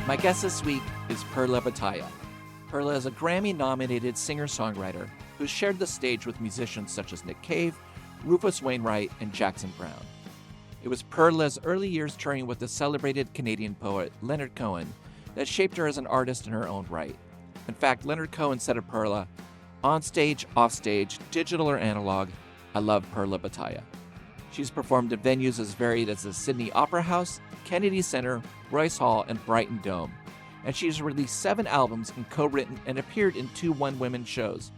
My guest this week is Perla Batalla. Perla is a Grammy-nominated singer-songwriter who's shared the stage with musicians such as Nick Cave, Rufus Wainwright, and Jackson Browne. It was Perla's early years touring with the celebrated Canadian poet Leonard Cohen that shaped her as an artist in her own right. In fact, Leonard Cohen said of Perla, "On stage, off stage, digital or analog, I love Perla Batalla." She's performed in venues as varied as the Sydney Opera House, Kennedy Center, Royce Hall, and Brighton Dome. And she's released 7 albums and co-written and appeared in 2 one-woman shows.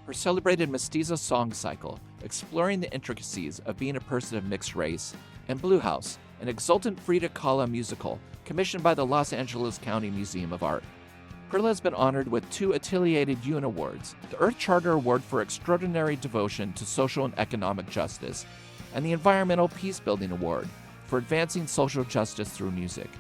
Her celebrated Mestiza song cycle, exploring the intricacies of being a person of mixed race, and Blue House, an exultant Frida Kahlo musical commissioned by the Los Angeles County Museum of Art. Perla has been honored with 2 Ateliated UN Awards, the Earth Charter Award for Extraordinary Devotion to Social and Economic Justice, and the Environmental Peacebuilding Award for advancing social justice through music.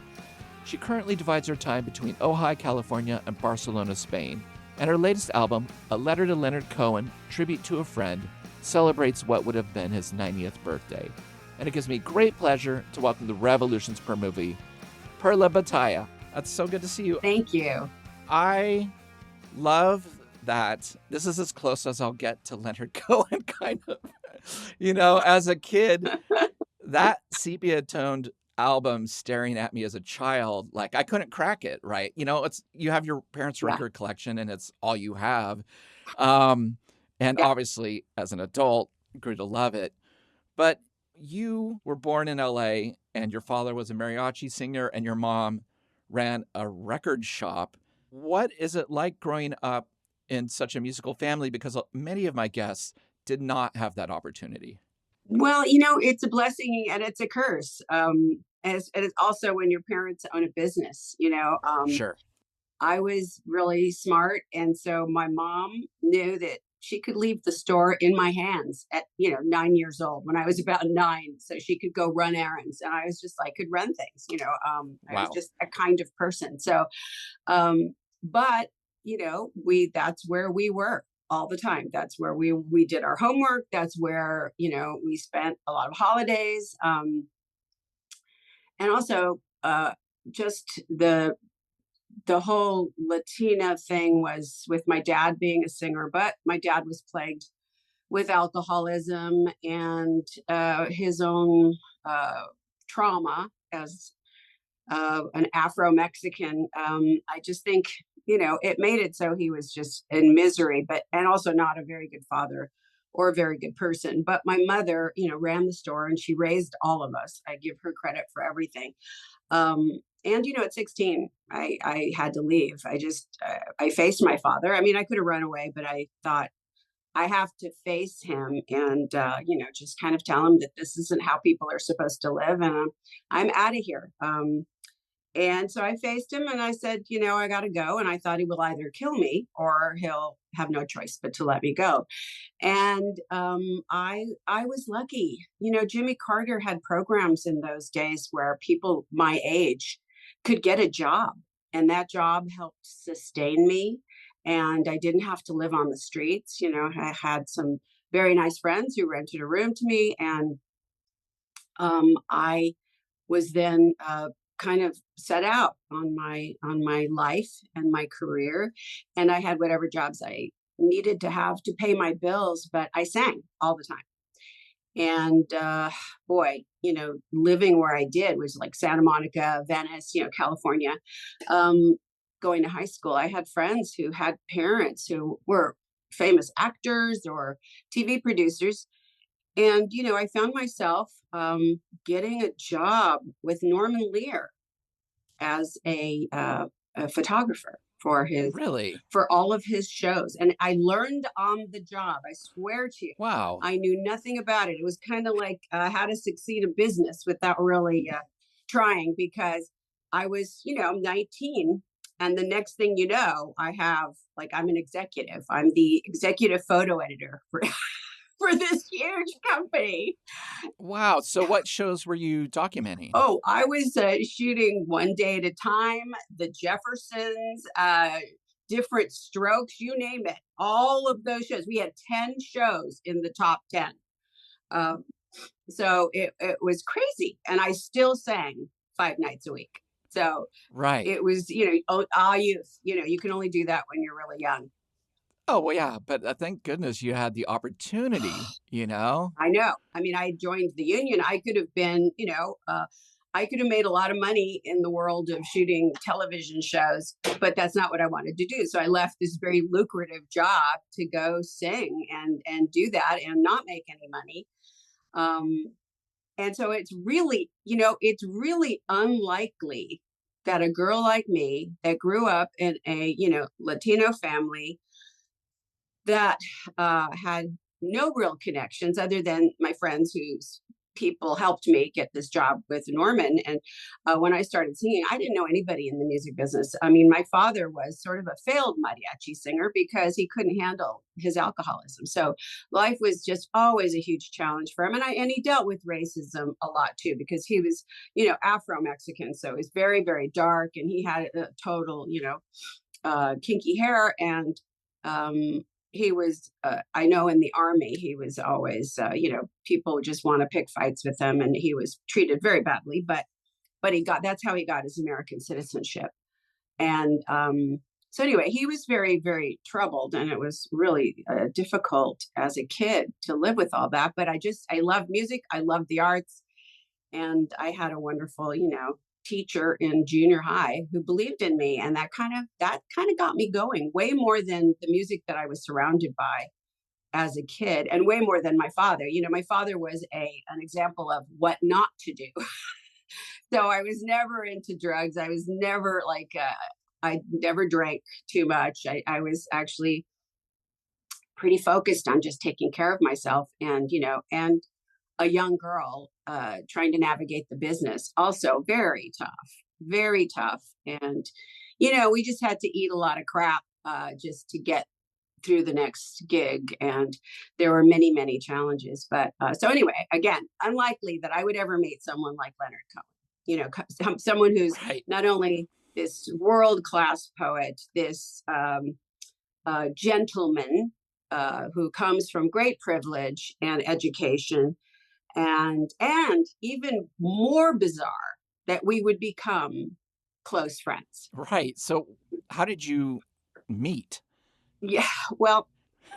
She currently divides her time between Ojai, California, and Barcelona, Spain, and her latest album, A Letter to Leonard Cohen, Tribute to a Friend, celebrates what would have been his 90th birthday. And it gives me great pleasure to welcome the Revolutions Per Movie, Perla Batalla. That's so good to see you. Thank you. I love that this is as close as I'll get to Leonard Cohen, kind of. You know, as a kid, that sepia-toned album staring at me as a child, like I couldn't crack it, right? You know, it's you have your parents' record collection and it's all you have. And obviously, as an adult, grew to love it. But you were born in LA and your father was a mariachi singer and your mom ran a record shop. What is it like growing up in such a musical family? Because many of my guests did not have that opportunity. Well, you know, it's a blessing and it's a curse. As and it's also when your parents own a business, you know. Sure. I was really smart, and so my mom knew that she could leave the store in my hands at 9 years old when I was about 9, so she could go run errands, and I was just I could run things, I was Wow. just a kind of person. So, but that's where we were all the time. That's where we did our homework. That's where we spent a lot of holidays, and also just the whole Latina thing was with my dad being a singer, but my dad was plagued with alcoholism and his own trauma as an Afro-Mexican. I just think, it made it so he was just in misery, and also not a very good father or a very good person. But my mother, ran the store and she raised all of us. I give her credit for everything. And at 16, I had to leave. I faced my father. I mean, I could have run away, but I thought I have to face him and, just kind of tell him that this isn't how people are supposed to live. And I'm out of here. And so I faced him and I said, I got to go. And I thought he will either kill me or he'll have no choice but to let me go. And I was lucky. Jimmy Carter had programs in those days where people my age could get a job. And that job helped sustain me. And I didn't have to live on the streets. I had some very nice friends who rented a room to me. And I was then kind of set out on my life and my career, and I had whatever jobs I needed to have to pay my bills, but I sang all the time. And boy, living where I did was like Santa Monica, Venice, California. Going to high school, I had friends who had parents who were famous actors or TV producers. And, I found myself getting a job with Norman Lear as a photographer for all of his shows. And I learned on the job. I swear to you. Wow. I knew nothing about it. It was kind of like how to succeed in business without really trying, because I was, 19. And the next thing you know, I'm an executive. I'm the executive photo editor for this huge company. Wow. So what shows were you documenting? Oh, I was shooting One Day at a Time, the Jeffersons, Different Strokes, you name it. All of those shows. We had 10 shows in the top 10. So it was crazy. And I still sang 5 nights a week. So Right. it was, youth, you can only do that when you're really young. Oh, well, yeah, but, thank goodness you had the opportunity, you know? I know. I mean, I joined the union. I could have been, I could have made a lot of money in the world of shooting television shows, but that's not what I wanted to do. So I left this very lucrative job to go sing and do that and not make any money. Um, and so it's really unlikely that a girl like me that grew up in a, Latino family that had no real connections other than my friends whose people helped me get this job with Norman. And when I started singing, I didn't know anybody in the music business. I mean, my father was sort of a failed mariachi singer because he couldn't handle his alcoholism. So life was just always a huge challenge for him. And he dealt with racism a lot too, because he was, Afro-Mexican. So it was very, very dark, and he had a total, kinky hair. And he was, I know in the army, he was always, people just want to pick fights with him, and he was treated very badly, but that's how he got his American citizenship. And so anyway, he was very, very troubled, and it was really difficult as a kid to live with all that. But I love music. I love the arts. And I had a wonderful, teacher in junior high who believed in me, and that kind of got me going way more than the music that I was surrounded by as a kid, and way more than my father. My father was an example of what not to do. So I was never into drugs. I was never like I never drank too much. I was actually pretty focused on just taking care of myself, and a young girl trying to navigate the business. Also very tough, very tough. And, we just had to eat a lot of crap just to get through the next gig. And there were many, many challenges. But so anyway, again, unlikely that I would ever meet someone like Leonard Cohen, someone who's Right. not only this world-class poet, this gentleman who comes from great privilege and education, and even more bizarre, that we would become close friends. Right. So how did you meet? Yeah, well,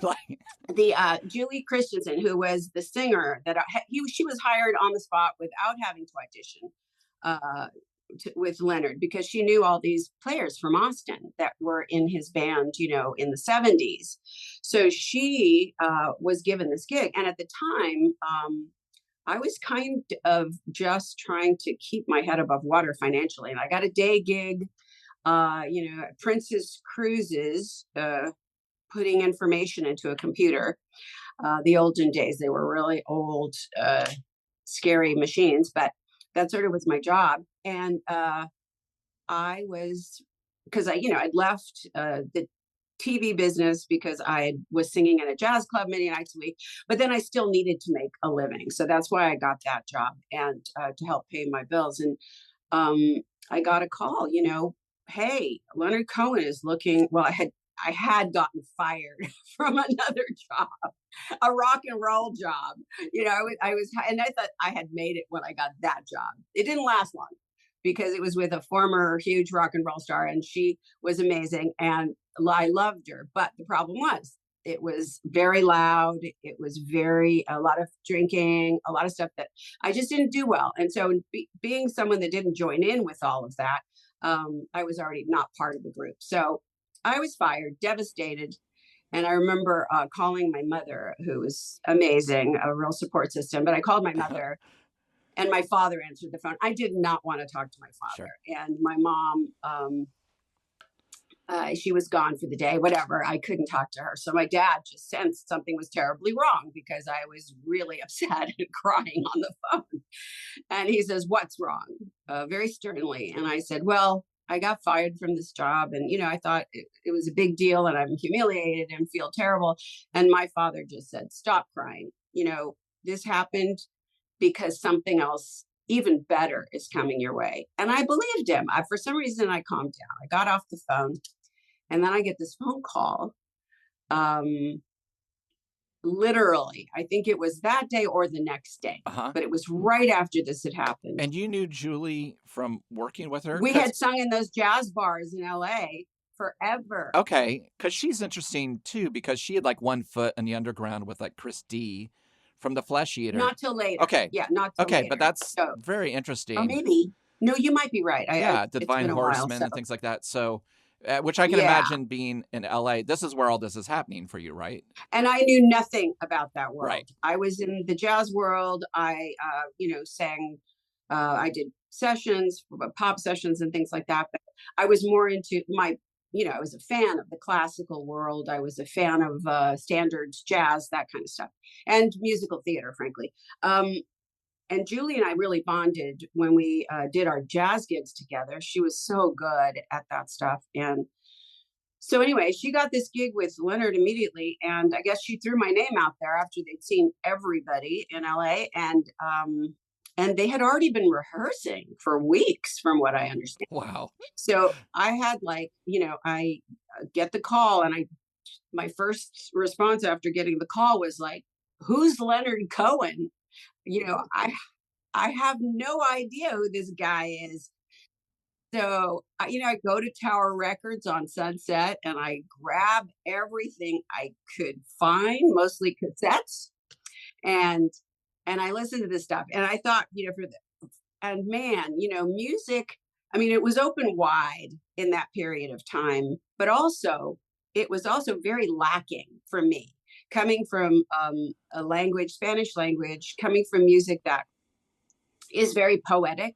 Like, the Julie Christensen, who was the singer that she was hired on the spot without having to audition uh, with Leonard, because she knew all these players from Austin that were in his band, in the 70s. So she was given this gig, and at the time, I was kind of just trying to keep my head above water financially. And I got a day gig, Princess Cruises, putting information into a computer. The olden days, they were really old, scary machines, but that sort of was my job. And I was, because I'd left the TV business because I was singing in a jazz club many nights a week, but then I still needed to make a living. So that's why I got that job, and to help pay my bills. And I got a call, hey, Leonard Cohen is looking. Well, I had gotten fired from another job, a rock and roll job. I was, and I thought I had made it when I got that job. It didn't last long because it was with a former huge rock and roll star, and she was amazing, and I loved her. But the problem was, it was very loud. It was a lot of drinking, a lot of stuff that I just didn't do well. And so, being someone that didn't join in with all of that, I was already not part of the group. So I was fired, devastated. And I remember calling my mother, who was amazing, a real support system. But I called my mother, and my father answered the phone. I did not want to talk to my father. sure. And my mom, she was gone for the day, whatever. I couldn't talk to her. So my dad just sensed something was terribly wrong, because I was really upset and crying on the phone. And he says, "What's wrong?" Very sternly. And I said, "Well, I got fired from this job. And, I thought it was a big deal, and I'm humiliated and feel terrible." And my father just said, "Stop crying. This happened because something else even better is coming your way." And I believed him. For some reason, I calmed down. I got off the phone, and then I get this phone call. Um, literally. I think it was that day or the next day, Uh-huh. but it was right after this had happened. And you knew Julie from working with her? We had sung in those jazz bars in LA forever. Okay, because she's interesting too, because she had like one foot in the underground with like Chris D from the Flesh Eater. Not till later. Okay. Yeah, not till Okay, but later. that's So, very or interesting. maybe, no, you might be right. Yeah, the It's Divine been a while. Horseman So, and things like that. So, which I can yeah. imagine being in LA. This is where all this is happening for you, right? And I knew nothing about that world. Right. I was in the jazz world. I, sang, I did sessions, pop sessions and things like that. But I was more into I was a fan of the classical world. I was a fan of standards, jazz, that kind of stuff, and musical theater, frankly. And Julie and I really bonded when we did our jazz gigs together. She was so good at that stuff. And so anyway, she got this gig with Leonard immediately, and I guess she threw my name out there after they'd seen everybody in LA, and they had already been rehearsing for weeks, from what I understand. Wow. So I had I get the call, and my first response after getting the call was like, "Who's Leonard Cohen?" I have no idea who this guy is. So, I go to Tower Records on Sunset and I grab everything I could find, mostly cassettes, and I listened to this stuff. And I thought, and man, music, I mean, it was open wide in that period of time, but also it was also very lacking for me, coming from a language, Spanish language, coming from music that is very poetic,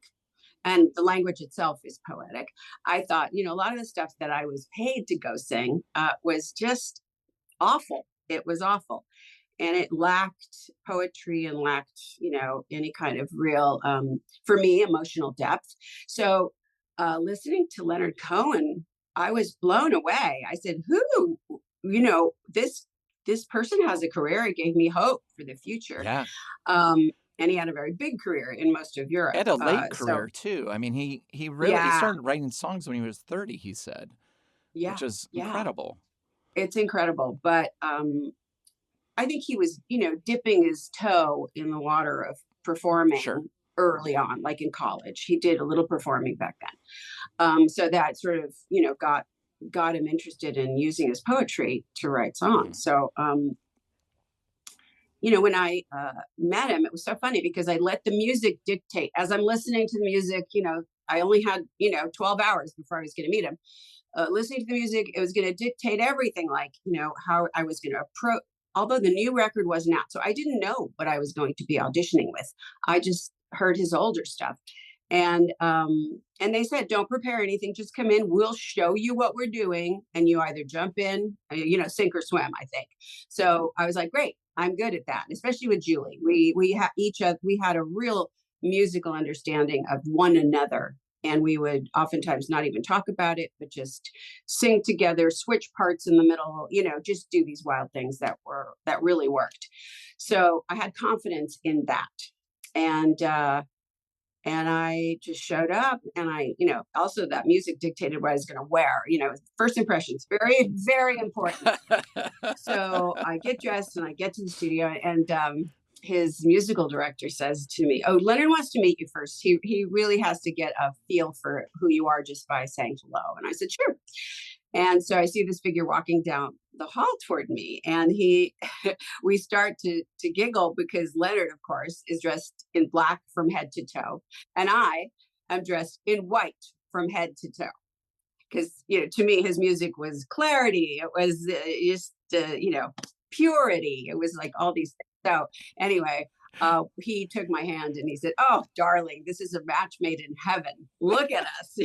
and the language itself is poetic. I thought, a lot of the stuff that I was paid to go sing was just awful. It was awful. And it lacked poetry and lacked, any kind of real, for me, emotional depth. So listening to Leonard Cohen, I was blown away. I said, who, this person has a career. It gave me hope for the future. Yeah. And he had a very big career in most of Europe. And a late career too. I mean, he really he started writing songs when he was 30, he said. Yeah. Which is incredible. It's incredible. But I think he was, dipping his toe in the water of performing early on, like in college. He did a little performing back then. So that sort of, got him interested in using his poetry to write songs. So when I met him, it was so funny because I let the music dictate. As I'm listening to the music, I only had, 12 hours before I was going to meet him. Listening to the music, it was going to dictate everything, like, how I was going to approach, although the new record wasn't out. So I didn't know what I was going to be auditioning with. I just heard his older stuff. And they said, don't prepare anything, just come in. We'll show you what we're doing. And you either jump in, sink or swim, I think. So I was like, great. I'm good at that, especially with Julie. We had a real musical understanding of one another, and we would oftentimes not even talk about it, but just sing together, switch parts in the middle, just do these wild things that really worked. So I had confidence in that, and I just showed up, and I, also that music dictated what I was going to wear, first impressions, very, very important. So I get dressed and I get to the studio, and his musical director says to me, "Oh, Leonard wants to meet you first. He really has to get a feel for who you are just by saying hello." And I said, "Sure." And so I see this figure walking down the hall toward me, and we start to giggle because Leonard, of course, is dressed in black from head to toe, and I am dressed in white from head to toe. Because, to me, his music was clarity. It was just, purity. It was like all these things. So anyway, he took my hand and he said, "Oh, darling, this is a match made in heaven. Look at us."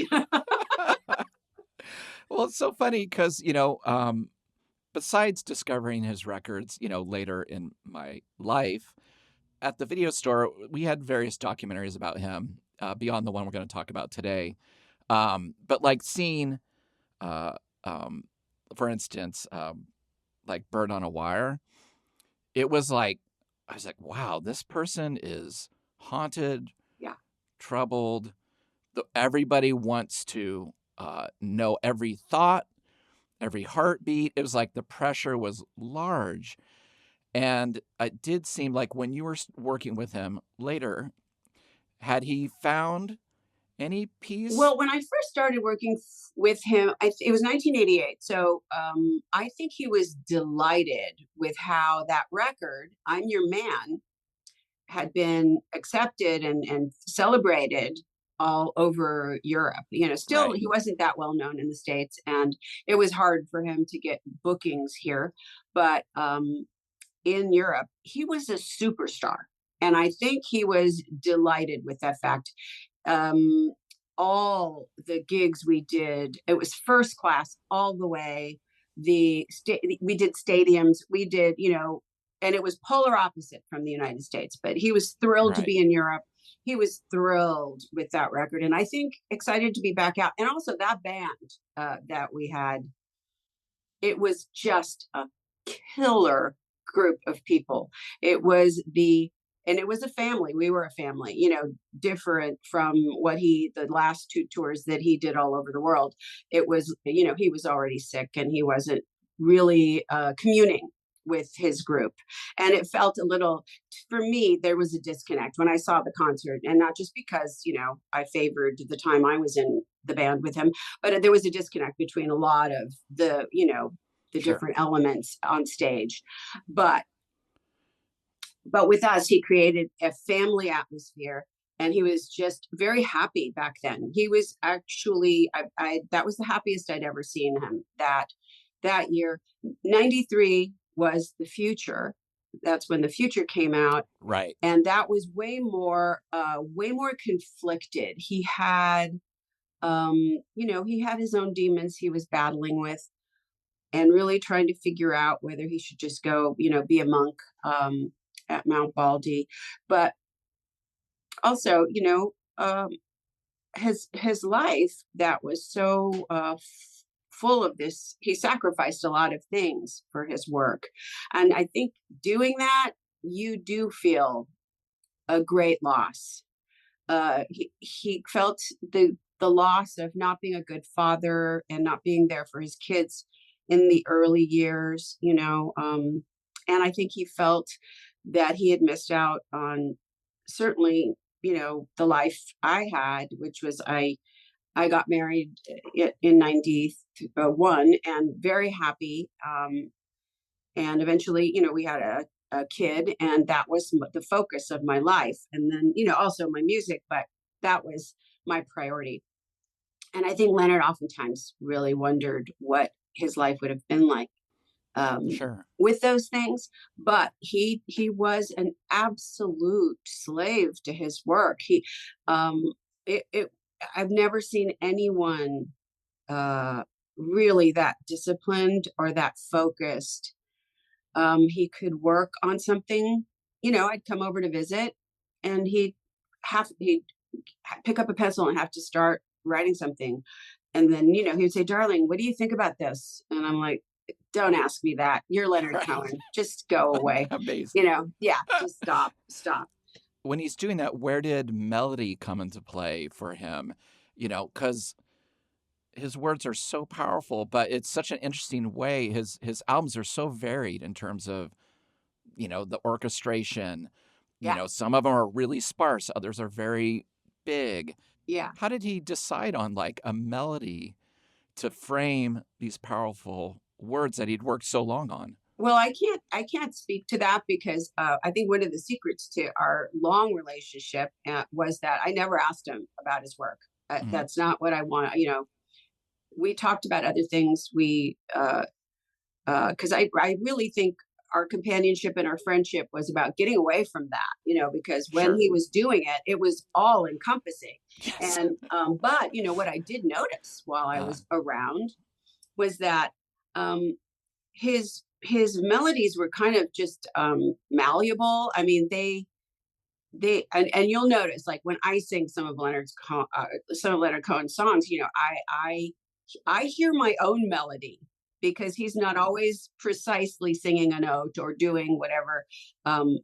Well, it's so funny because, besides discovering his records, later in my life, at the video store, we had various documentaries about him beyond the one we're going to talk about today. But like seeing, for instance, like Bird on a Wire, it was like, I was like, wow, this person is haunted, troubled. Everybody wants to know every thought, every heartbeat. It was like the pressure was large. And it did seem like when you were working with him later, had he found any peace? Well, when I first started working with him, it was 1988. So I think he was delighted with how that record, I'm Your Man, had been accepted and celebrated all over Europe. Still, Right. he wasn't that well known in the States, and it was hard for him to get bookings here. But in Europe, he was a superstar. And I think he was delighted with that fact. Um, all the gigs we did, it was first class all the way. We did stadiums, we did, and it was polar opposite from the United States, but he was thrilled to Right. be in Europe. He was thrilled with that record, and I think excited to be back out. And also that band that we had, it was just a killer group of people. It was and it was a family. We were a family, different from the last two tours that he did all over the world. It was, he was already sick and he wasn't really communing with his group. And it felt a little, for me, there was a disconnect when I saw the concert. And not just because, I favored the time I was in the band with him, but there was a disconnect between a lot of the Sure. different elements on stage. But with us, he created a family atmosphere, and he was just very happy back then. He was actually, that was the happiest I'd ever seen him that year. 93 was The Future. That's when The Future came out. Right. And that was way more conflicted. He had, he had his own demons he was battling with, and really trying to figure out whether he should just go, be a monk at Mount Baldy. But also, his life that was so full of this, he sacrificed a lot of things for his work. And I think doing that, you do feel a great loss. He felt the loss of not being a good father and not being there for his kids in the early years, and I think he felt that he had missed out on certainly, the life I had, which was I got married in 91 and very happy. And eventually, we had a kid, and that was the focus of my life. And then, also my music, but that was my priority. And I think Leonard oftentimes really wondered what his life would have been like Sure. with those things. But he was an absolute slave to his work. I've never seen anyone really that disciplined or that focused. He could work on something. I'd come over to visit, and he'd pick up a pencil and have to start writing something. And then, he would say, "Darling, what do you think about this?" And I'm like, "Don't ask me that. You're Leonard Right. Cohen. Just go away." Amazing. Yeah, just stop. When he's doing that, where did melody come into play for him? Because his words are so powerful, but it's such an interesting way. His albums are so varied in terms of, the orchestration. Yeah. Some of them are really sparse, others are very big. Yeah. How did he decide on like a melody to frame these powerful words that he'd worked so long on? Well, I can't speak to that because I think one of the secrets to our long relationship was that I never asked him about his work. Mhm. That's not what I want. We talked about other things. Because I really think our companionship and our friendship was about getting away from that, because when Sure. he was doing it, it was all encompassing. Yes. And, but, what I did notice while I was around was that his melodies were kind of just malleable. I mean, and you'll notice, like when I sing some of Leonard Cohen's songs, I hear my own melody because he's not always precisely singing a note or doing whatever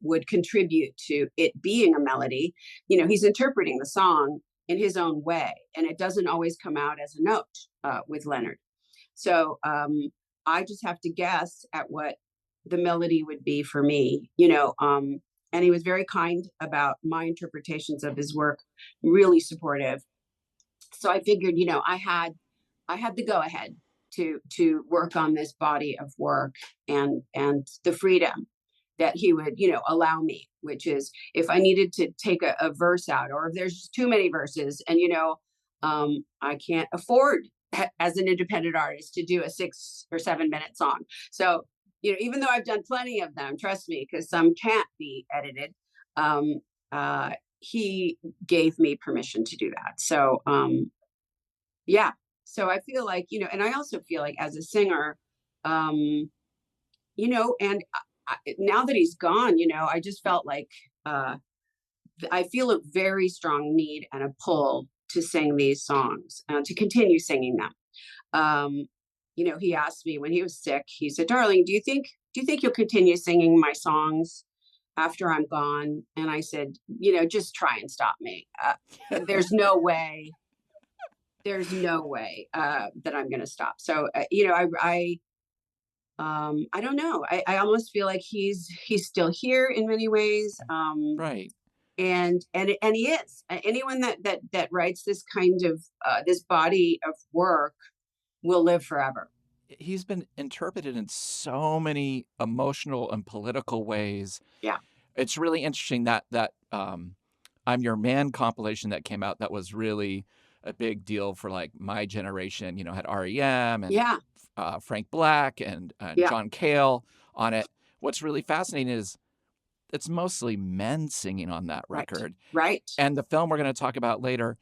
would contribute to it being a melody. He's interpreting the song in his own way, and it doesn't always come out as a note with Leonard. So I just have to guess at what the melody would be for me, and he was very kind about my interpretations of his work, really supportive. So I figured, I had the go ahead to work on this body of work, and the freedom that he would, allow me, which is if I needed to take a verse out, or if there's just too many verses, and I can't afford as an independent artist to do a 6 or 7 minute song. So, even though I've done plenty of them, trust me, because some can't be edited, um, he gave me permission to do that. So, yeah. So I feel like, and I also feel like as a singer, um, and now that he's gone, I just felt like I feel a very strong need and a pull to sing these songs, to continue singing them. He asked me when he was sick, he said, "Darling, do you think you'll continue singing my songs after I'm gone?" And I said, "Just try and stop me. There's no way. There's no way that I'm going to stop." So, I don't know. I almost feel like he's still here in many ways. Right. And he is. Anyone that writes this kind of this body of work will live forever. He's been interpreted in so many emotional and political ways. Yeah. It's really interesting that I'm Your Man compilation that came out, that was really a big deal for like my generation, had REM and Yeah. Frank Black and Yeah. John Cale on it. What's really fascinating is it's mostly men singing on that record. Right. And the film we're going to talk about later,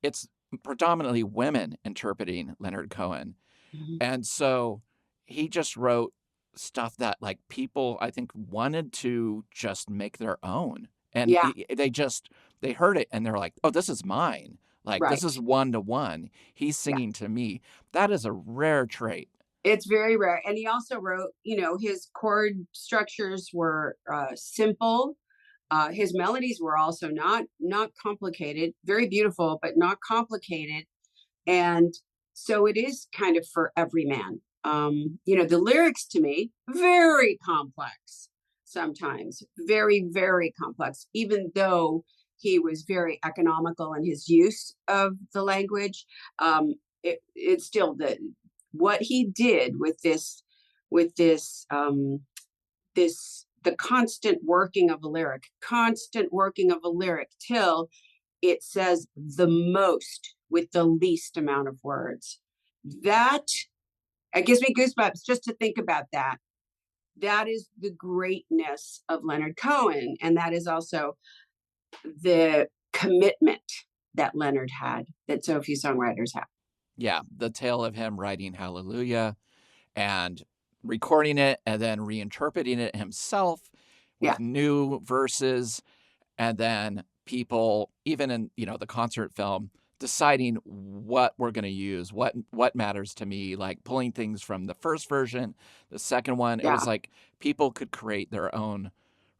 it's predominantly women interpreting Leonard Cohen. Mhm. And so he just wrote stuff that like people, I think, wanted to just make their own. And Yeah. they heard it and they're like, "Oh, this is mine. Like, this Right. is one to one. He's Yeah. singing to me." That is a rare trait. It's very rare. And he also wrote, his chord structures were simple. His melodies were also not complicated, very beautiful, but not complicated. And so it is kind of for every man. The lyrics to me, very complex sometimes, very, very complex, even though he was very economical in his use of the language. It's still what he did with the constant working of a lyric till it says the most with the least amount of words. That it gives me goosebumps just to think about that. That is the greatness of Leonard Cohen, and that is also the commitment that Leonard had that so few songwriters have. Yeah, the tale of him writing Hallelujah and recording it and then reinterpreting it himself with new verses, and then people, even in the concert film, deciding what we're going to use, what matters to me, like pulling things from the first version, the second one. It was like people could create their own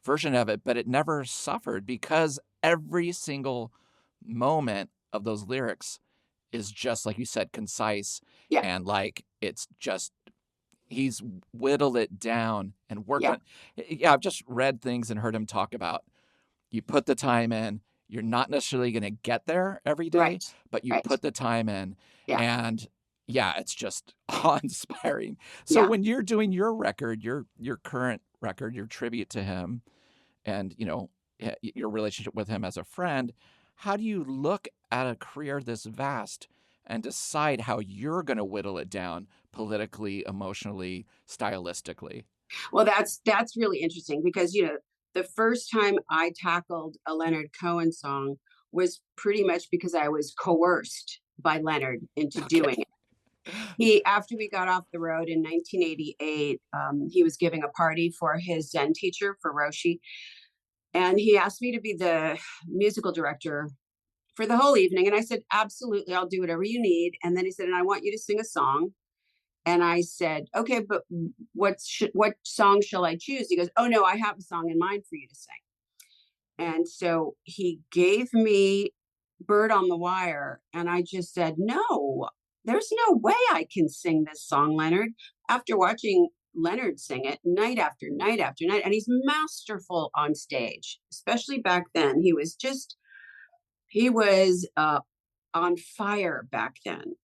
version of it, but it never suffered because every single moment of those lyrics is just, like you said, concise. And like it's just, he's whittled it down and worked on. I've just read things and heard him talk about, you put the time in, you're not necessarily going to get there every day, but you put the time in. And it's just awe-inspiring. So when you're doing your record, your current record, your tribute to him, and your relationship with him as a friend, how do you look at a career this vast and decide how you're going to whittle it down politically, emotionally, stylistically? Well, that's really interesting because the first time I tackled a Leonard Cohen song was pretty much because I was coerced by Leonard into doing it. After we got off the road in 1988, he was giving a party for his Zen teacher, for Roshi, and he asked me to be the musical director for the whole evening. And I said, absolutely, I'll do whatever you need. And then he said, and I want you to sing a song. And I said, okay, but what song shall I choose? He goes, oh no, I have a song in mind for you to sing. And so he gave me Bird on the Wire. And I just said, no, there's no way I can sing this song, Leonard. After watching Leonard sing it night after night after night. And he's masterful on stage, especially back then. He was on fire back then.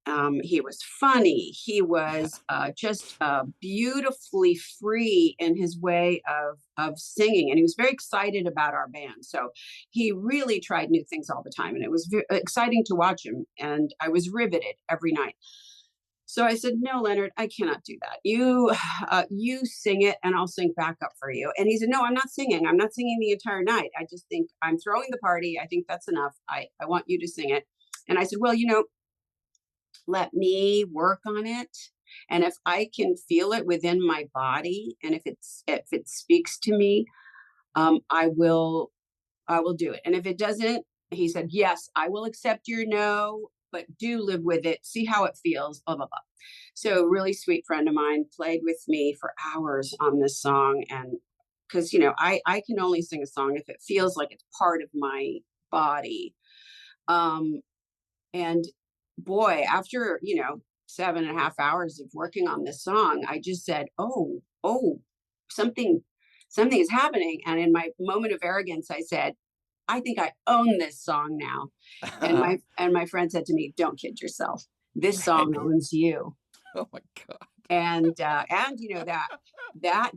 He was funny. He was just beautifully free in his way of singing, and he was very excited about our band. So he really tried new things all the time, and it was exciting to watch him. And I was riveted every night. So I said, "No, Leonard, I cannot do that. You sing it, and I'll sing backup for you." And he said, "No, I'm not singing. I'm not singing the entire night. I just think I'm throwing the party. I think that's enough. I want you to sing it." And I said, "Well, let me work on it. And if I can feel it within my body, and if it speaks to me, I will do it. And if it doesn't," he said, "yes, I will accept your no, but do live with it. See how it feels, blah, blah, blah." So a really sweet friend of mine played with me for hours on this song. And because, I can only sing a song if it feels like it's part of my body. And boy, after, 7.5 hours of working on this song, I just said, oh, something is happening. And in my moment of arrogance, I said, "I think I own this song now." And my friend said to me, "Don't kid yourself. This song owns you." Oh my God. And that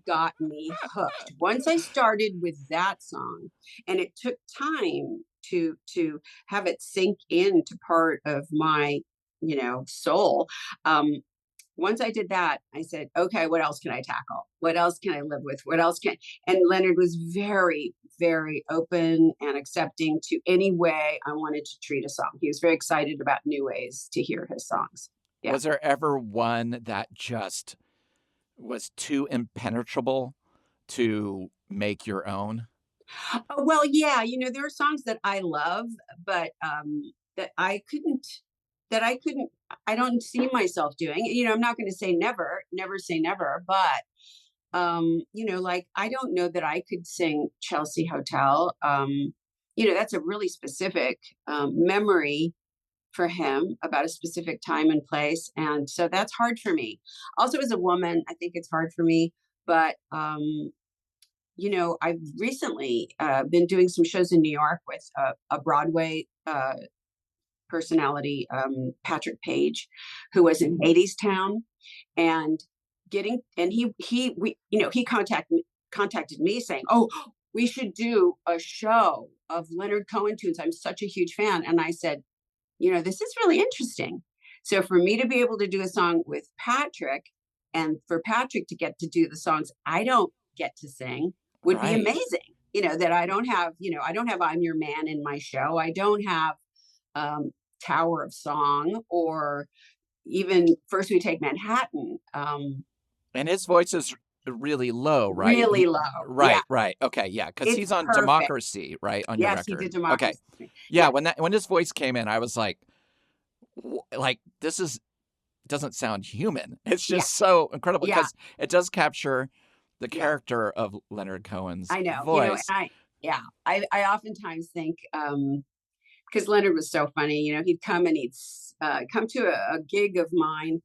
got me hooked. Once I started with that song, and it took time to have it sink into part of my, soul. Once I did that, I said, "Okay, what else can I tackle? What else can I live with? What else can?" And Leonard was very, very open and accepting to any way I wanted to treat a song. He was very excited about new ways to hear his songs. Yeah. Was there ever one that just was too impenetrable to make your own? Well, yeah, there are songs that I love, but that I don't see myself doing. I'm not going to say never, never say never, but like I don't know that I could sing Chelsea Hotel. That's a really specific memory for him about a specific time and place, and so that's hard for me. Also, as a woman, I think it's hard for me, but I've recently been doing some shows in New York with a Broadway personality, Patrick Page, who was in Hades Town, and he contacted me saying, "Oh, we should do a show of Leonard Cohen tunes. I'm such a huge fan." And I said, "This is really interesting." So for me to be able to do a song with Patrick, and for Patrick to get to do the songs I don't get to sing, would be amazing. That I don't have, "I'm Your Man" in my show. I don't have Tower of Song, or even First We Take Manhattan. And his voice is really low, right? Really low. Right, Yeah. right. Okay, yeah, because It's he's on perfect. Democracy, right, on your Yes, he record. did Democracy. Okay, yeah. When his voice came in, I was like, this doesn't sound human. It's just so incredible because it does capture the character of Leonard Cohen's voice. I oftentimes think, because Leonard was so funny, he'd come and he'd come to a gig of mine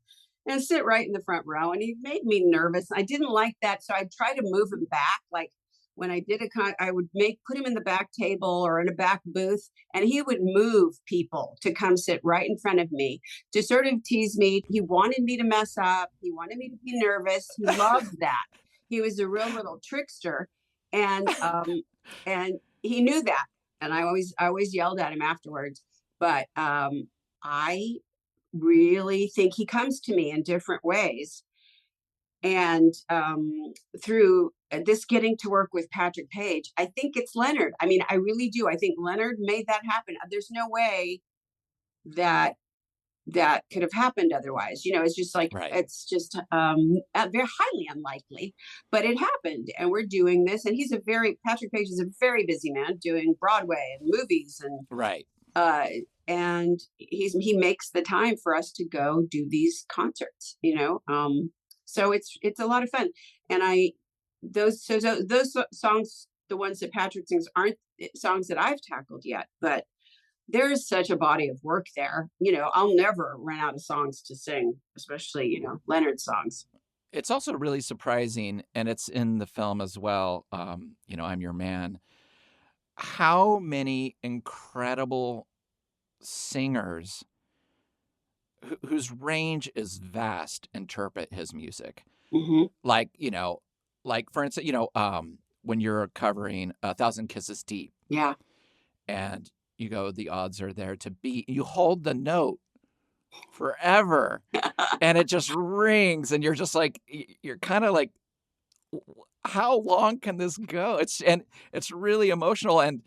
and sit right in the front row, and he made me nervous. I didn't like that, so I'd try to move him back. Like when I did I would put him in the back table or in a back booth, and he would move people to come sit right in front of me to sort of tease me. He wanted me to mess up. He wanted me to be nervous. He loved that. He was a real little trickster, and he knew that. And I always yelled at him afterwards. But I really think he comes to me in different ways. And through this getting to work with Patrick Page, I think it's Leonard. I mean, I really do. I think Leonard made that happen. There's no way that could have happened otherwise. It's just like, it's just very highly unlikely, but it happened, and we're doing this. And Patrick Page is a very busy man doing Broadway and movies, and he makes the time for us to go do these concerts, so it's a lot of fun. And those songs, the ones that Patrick sings, aren't songs that I've tackled yet, but there's such a body of work there. I'll never run out of songs to sing, especially, Leonard songs. It's also really surprising, and it's in the film as well. I'm Your Man. How many incredible singers whose range is vast interpret his music. Hmm. Like, like for instance, when you're covering A Thousand Kisses Deep Yeah. and you go, the odds are there to beat, you hold the note forever and it just rings and you're just like, you're kind of like, how long can this go? It's really emotional. And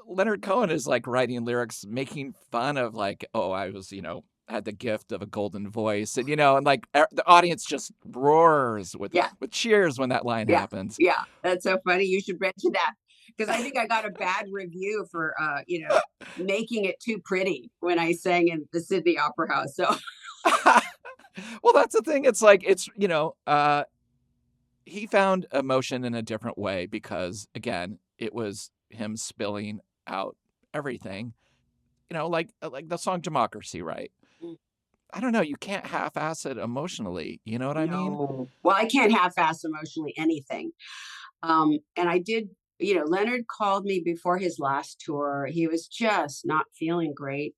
Leonard Cohen is like writing lyrics, making fun of like, oh, I was, had the gift of a golden voice, and and like the audience just roars with Yeah. cheers when that line Yeah. happens. Yeah. That's so funny. You should mention that because I think I got a bad review for, making it too pretty when I sang in the Sydney Opera House. So, Well, that's the thing. It's like he found emotion in a different way because again, it was him spilling out everything. Like the song Democracy, right? mm, I don't know. You can't half-ass it emotionally. You know what I mean? no. Well, I can't half-ass emotionally anything. And I did, Leonard called me before his last tour. He was just not feeling great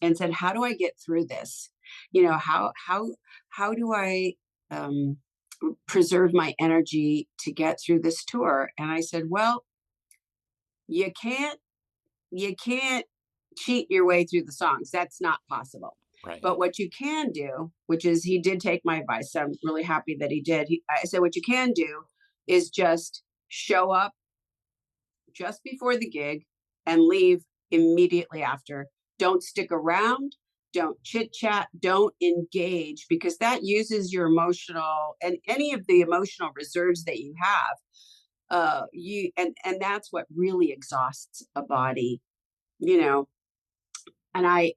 and said, "How do I get through this? How do I um, preserve my energy to get through this tour?" And I said, "Well, you can't you can't cheat your way through the songs. That's not possible. Right. But what you can do, which is he did take my advice. So I'm really happy that he did. I said, what you can do is just show up just before the gig and leave immediately after. Don't stick around. Don't chit chat. Don't engage because that uses your emotional and any of the emotional reserves that you have. You and that's what really exhausts a body. You know, and I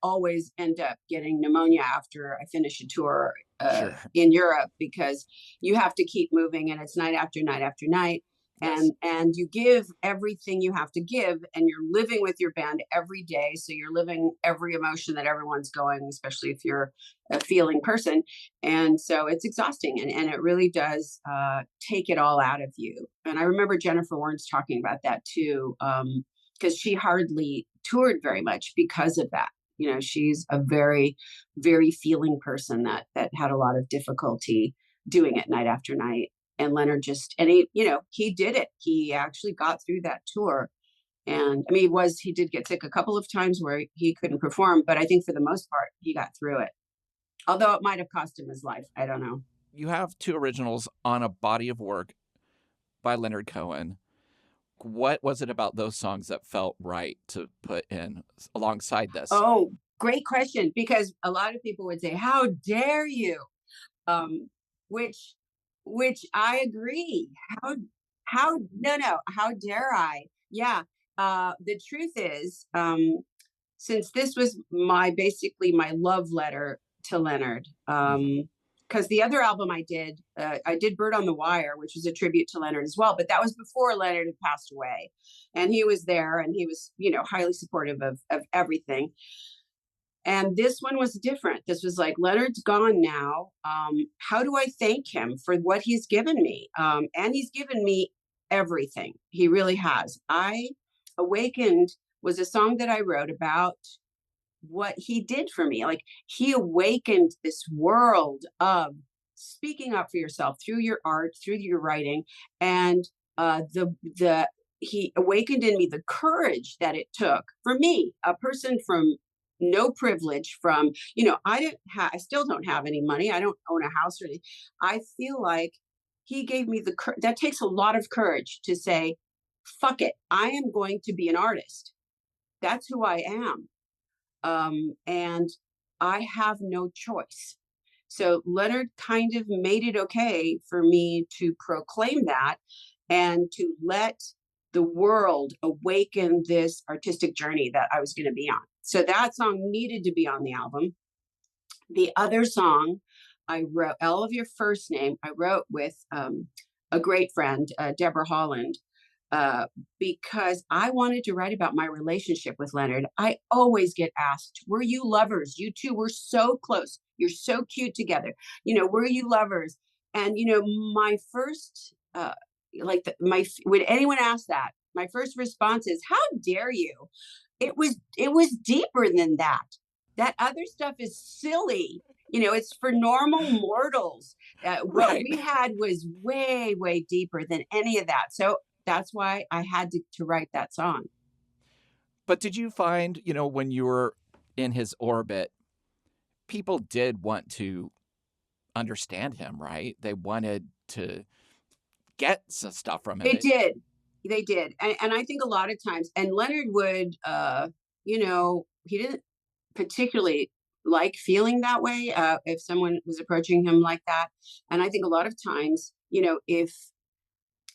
always end up getting pneumonia after I finish a tour Sure. in Europe because you have to keep moving and it's night after night after night. Yes. And you give everything you have to give and you're living with your band every day, so you're living every emotion that everyone's going, especially if you're a feeling person, and so it's exhausting and it really does take it all out of you. And I remember Jennifer Warnes talking about that too, because she hardly toured very much because of that. She's a very, very feeling person that had a lot of difficulty doing it night after night. And Leonard and he did it. He actually got through that tour. And I mean, he did get sick a couple of times where he couldn't perform, but I think for the most part, he got through it. Although it might have cost him his life. I don't know. You have two originals on a body of work by Leonard Cohen. What was it about those songs that felt right to put in alongside this? Oh, great question. Because a lot of people would say, "How dare you?" Um, which which I agree. How no, how dare I? Yeah. The truth is, since this was basically my love letter to Leonard, Mm-hmm. because the other album I did Bird on the Wire, which was a tribute to Leonard as well, but that was before Leonard had passed away, and he was there, and he was highly supportive of everything. And this one was different. This was like, Leonard's gone now. How do I thank him for what he's given me? And he's given me everything. He really has. I Awakened was a song that I wrote about what he did for me. Like, he awakened this world of speaking up for yourself through your art, through your writing, and the he awakened in me the courage that it took for me, a person from no privilege, from I still don't have any money, I don't own a house or anything. I feel like he gave me that takes a lot of courage to say, fuck it, I am going to be an artist. That's who I am, and I have no choice. So Leonard kind of made it okay for me to proclaim that and to let the world awaken this artistic journey that I was going to be on. So that song needed to be on the album. The other song I wrote, All of Your First Name, I wrote with a great friend, Deborah Holland, because I wanted to write about my relationship with Leonard. I always get asked, were you lovers? You two were so close. You're so cute together. Were you lovers? And, my first, when anyone asks that, my first response is, how dare you? It was deeper than that. That other stuff is silly. It's for normal mortals. What Right. we had was way, way deeper than any of that. So that's why I had to write that song. But did you find, when you were in his orbit, people did want to understand him, right? They wanted to get some stuff from him. They did. And I think a lot of times, and Leonard would, he didn't particularly like feeling that way if someone was approaching him like that. And I think a lot of times,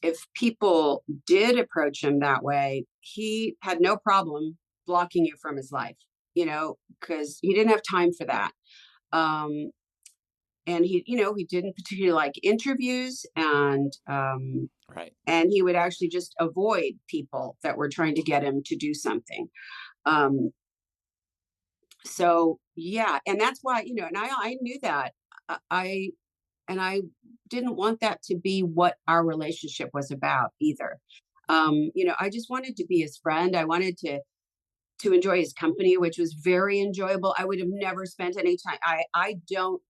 if people did approach him that way, he had no problem blocking you from his life, because he didn't have time for that. And he didn't particularly like interviews, and Right. and he would actually just avoid people that were trying to get him to do something. So yeah, and that's why, and I knew that. I and I didn't want that to be what our relationship was about either. I just wanted to be his friend. I wanted to enjoy his company, which was very enjoyable. I would have never spent any time. I know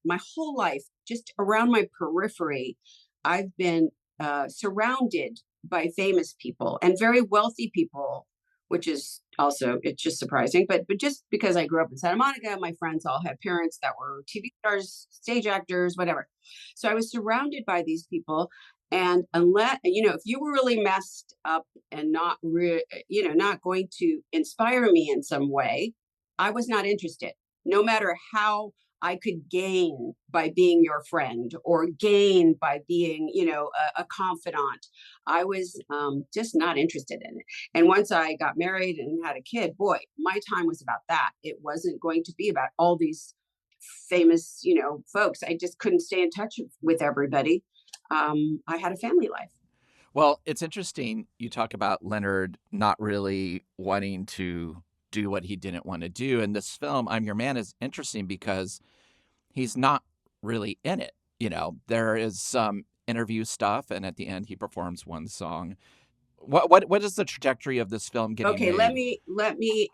my whole life, just around my periphery, I've been surrounded by famous people and very wealthy people, which is also, it's just surprising. But just because I grew up in Santa Monica, my friends all had parents that were TV stars, stage actors, whatever. So I was surrounded by these people. And unless, if you were really messed up and not going to inspire me in some way, I was not interested. No matter how I could gain by being your friend or gain by being, a confidant, I was just not interested in it. And once I got married and had a kid, boy, my time was about that. It wasn't going to be about all these famous, folks. I just couldn't stay in touch with everybody. I had a family life. Well, it's interesting. You talk about Leonard not really wanting to do what he didn't want to do. And this film, I'm Your Man, is interesting because he's not really in it. There is some interview stuff, and at the end, he performs one song. What is the trajectory of this film getting Okay, made? let me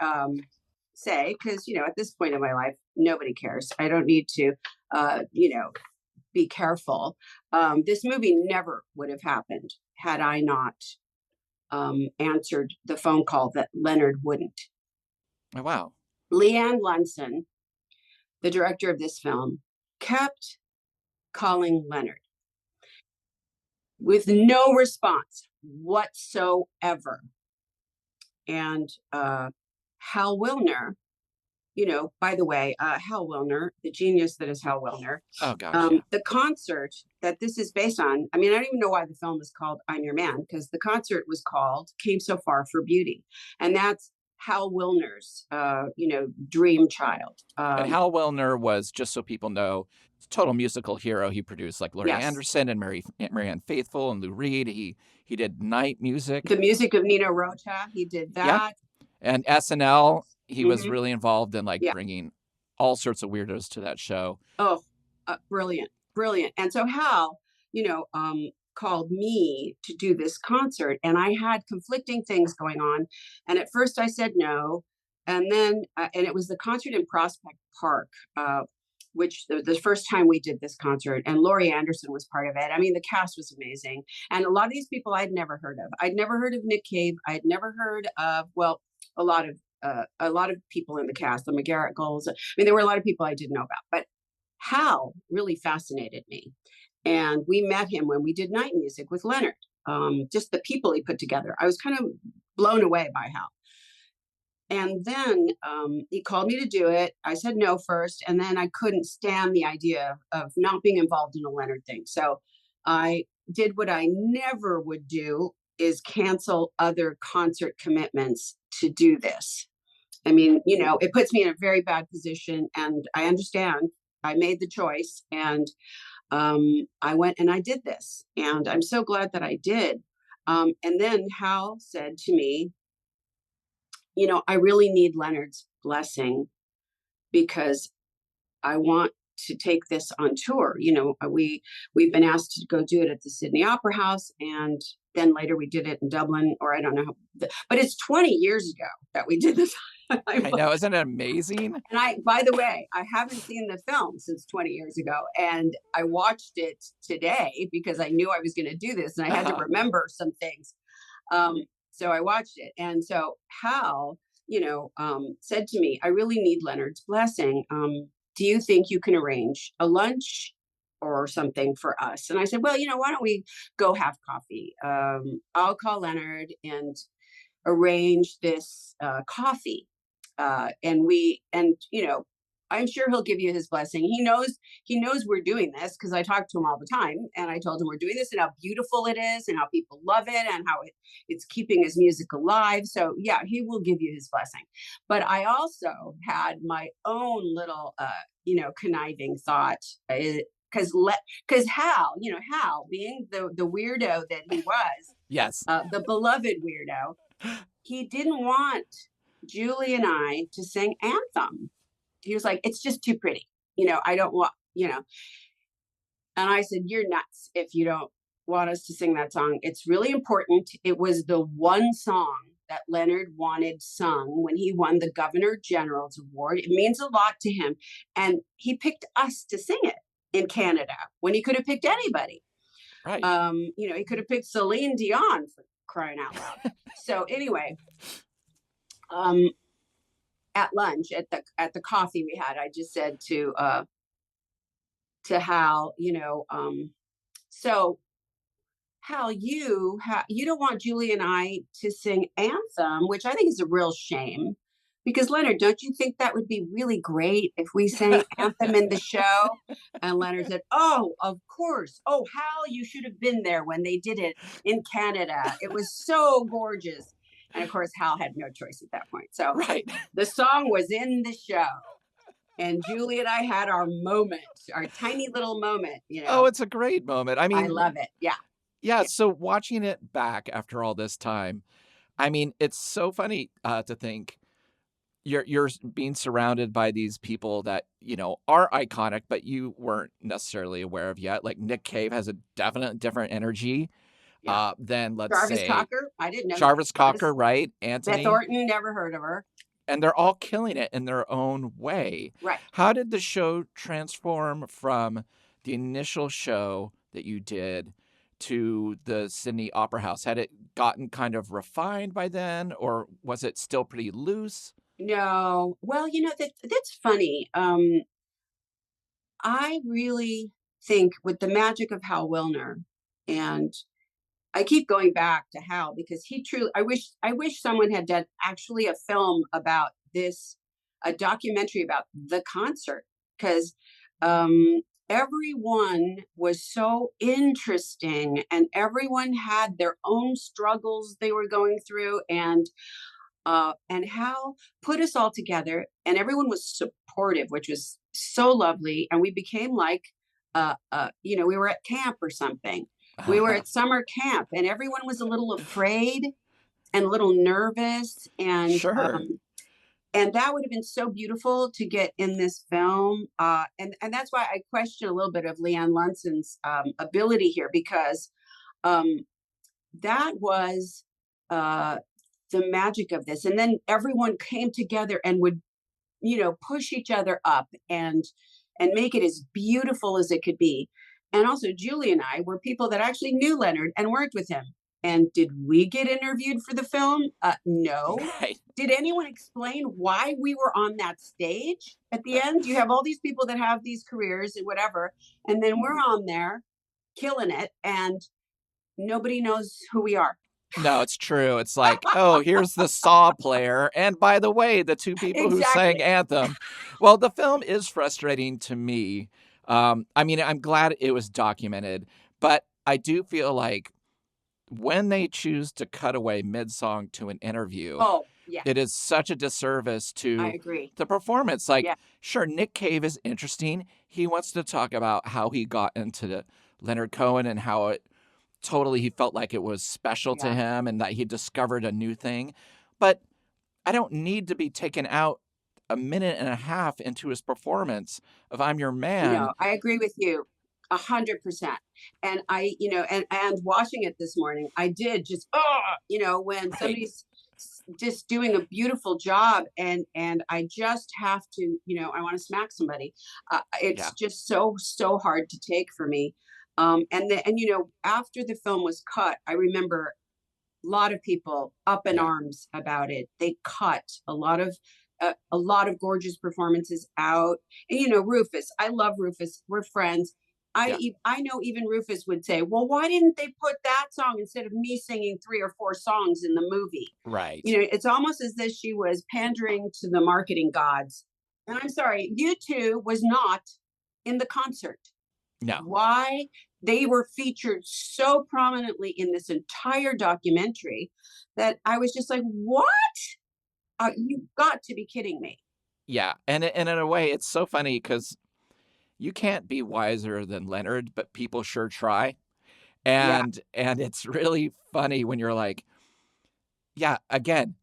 say, because at this point in my life, nobody cares. I don't need to, be careful. This movie never would have happened had I not answered the phone call that Leonard wouldn't. Oh, wow. Leanne Lunson, the director of this film, kept calling Leonard with no response whatsoever. And Hal Wilner, by the way, Hal Wilner, the genius that is Hal Wilner. Oh, gosh. Yeah. The concert that this is based on, I don't even know why the film is called I'm Your Man, because the concert was called Came So Far for Beauty. And that's Hal Wilner's, dream child. And Hal Wilner was, just so people know, total musical hero. He produced like Laurie Anderson and Marianne Faithfull and Lou Reed. He did night music. The music of Nino Rota, he did that. Yeah. And SNL, he was really involved in bringing all sorts of weirdos to that show. Oh, brilliant. And so Hal, called me to do this concert, and I had conflicting things going on. And at first I said no. And then, and it was the concert in Prospect Park, which the first time we did this concert, and Laurie Anderson was part of it. The cast was amazing. And a lot of these people I'd never heard of. I'd never heard of Nick Cave. I'd never heard of, a lot of people in the cast, the McGarrett Goals. There were a lot of people I didn't know about, but Hal really fascinated me. And we met him when we did night music with Leonard. Just the people he put together. I was kind of blown away by Hal. And then he called me to do it. I said no first, and then I couldn't stand the idea of not being involved in a Leonard thing. So I did what I never would do, is cancel other concert commitments to do this. It puts me in a very bad position, and I understand. I made the choice, and I went and I did this, and I'm so glad that I did. And then Hal said to me, I really need Leonard's blessing because I want to take this on tour. We've been asked to go do it at the Sydney Opera House, and then later we did it in Dublin, or I don't know how, but it's 20 years ago that we did this. I know, isn't it amazing? And by the way, I haven't seen the film since 20 years ago, and I watched it today because I knew I was going to do this, and I had to remember some things. So I watched it, and so Hal, said to me, "I really need Leonard's blessing. Do you think you can arrange a lunch or something for us?" And I said, "Well, why don't we go have coffee? I'll call Leonard and arrange this coffee, I'm sure he'll give you his blessing. He knows we're doing this because I talk to him all the time, and I told him we're doing this and how beautiful it is and how people love it and how it's keeping his music alive. So yeah, he will give you his blessing." But I also had my own little conniving thought, because Hal, being the weirdo that he was, Yes. the beloved weirdo, he didn't want Julie and I to sing Anthem. He was like, "It's just too pretty. I don't want, And I said, "You're nuts if you don't want us to sing that song. It's really important." It was the one song that Leonard wanted sung when he won the Governor General's Award. It means a lot to him. And he picked us to sing it in Canada when he could have picked anybody. Right. He could have picked Celine Dion, for crying out loud. So anyway, at lunch, at the coffee we had, I just said to Hal, "So Hal, you don't want Julie and I to sing Anthem," which I think is a real shame. Because Leonard, don't you think that would be really great if we sang Anthem in the show? And Leonard said, "Oh, of course. Oh, Hal, you should have been there when they did it in Canada. It was so gorgeous." And of course, Hal had no choice at that point. So right. The song was in the show. And Julie and I had our moment, our tiny little moment. Oh, it's a great moment. I mean, I love it. Yeah. Yeah. So watching it back after all this time, I mean, it's so funny to think you're being surrounded by these people that, are iconic, but you weren't necessarily aware of yet. Like Nick Cave has a definite different energy than, let's Jarvis say, Cocker. I didn't know Jarvis Cocker, right? Anthony. Beth Orton, never heard of her. And they're all killing it in their own way. Right. How did the show transform from the initial show that you did to the Sydney Opera House? Had it gotten kind of refined by then, or was it still pretty loose? No. Well, that's funny. I really think with the magic of Hal Wilner, and I keep going back to Hal because he truly, I wish someone had done actually a film about this, a documentary about the concert, because everyone was so interesting and everyone had their own struggles they were going through, and Hal put us all together, and everyone was supportive, which was so lovely. And we became like, we were at camp or something. We were at summer camp, and everyone was a little afraid and a little nervous, and Sure. And that would have been so beautiful to get in this film. And that's why I question a little bit of Leanne Lunson's ability here, because that was the magic of this. And then everyone came together and would, push each other up and make it as beautiful as it could be. And also Julie and I were people that actually knew Leonard and worked with him. And did we get interviewed for the film? No. Right. Did anyone explain why we were on that stage at the end? You have all these people that have these careers and whatever, and then we're on there killing it, and nobody knows who we are. No, it's true. It's like, oh, here's the Saw player. And by the way, the two people who sang Anthem. Well, the film is frustrating to me. I mean, I'm glad it was documented, but I do feel like when they choose to cut away mid-song to an interview, it is such a disservice to the performance. Like, sure, Nick Cave is interesting. He wants to talk about how he got into Leonard Cohen and how it totally he felt like it was special to Yeah. him and that he discovered a new thing. But I don't need to be taken out a minute and a half into his performance of I'm Your Man. No, I agree with you 100%. And and watching it this morning, I did just, when Right. somebody's just doing a beautiful job and I just have to, I want to smack somebody. It's Yeah. just so hard to take for me. And after the film was cut, I remember a lot of people up in Yeah. arms about it. They cut a lot of gorgeous performances out. And Rufus, I love Rufus. We're friends. Yeah. I know even Rufus would say, "Well, why didn't they put that song instead of me singing 3 or 4 songs in the movie?" Right. It's almost as if she was pandering to the marketing gods. And I'm sorry, U2 was not in the concert. No. Why? They were featured so prominently in this entire documentary that I was just like, what? You've got to be kidding me. Yeah. And in a way, it's so funny because you can't be wiser than Leonard, but people sure try. Yeah, And it's really funny when you're like, yeah, again,